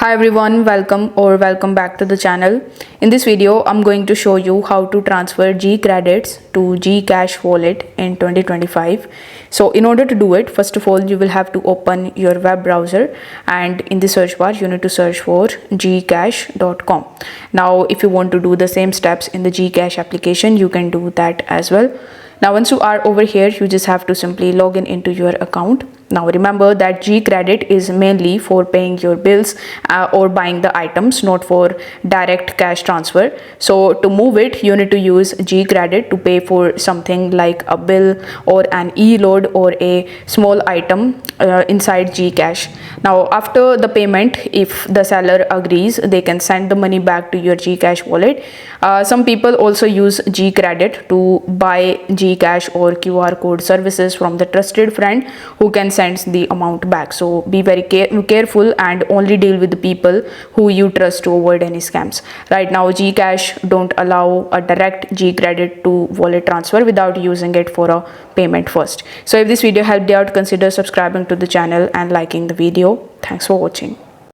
Hi everyone, welcome back to the channel. In this video, I'm going to show you how to transfer G credits to GCash wallet in 2025. So in order to do it, first of all, you will have to open your web browser and in the search bar, you need to search for gcash.com. Now, if you want to do the same steps in the GCash application, you can do that as well. Now, once you are over here, you just have to simply log in into your account. Now remember that GCredit is mainly for paying your bills or buying the items, not for direct cash transfer. So to move it, you need to use GCredit to pay for something like a bill or an e-load or a small item inside GCash. Now after the payment, if the seller agrees, they can send the money back to your GCash wallet. Some people also use GCredit to buy GCash or QR code services from the trusted friend who can send the amount back. So be very careful and only deal with the people who you trust to avoid any scams. Right now, GCash don't allow a direct GCredit to wallet transfer without using it for a payment first. So if this video helped you out, consider subscribing to the channel and liking the video. Thanks for watching.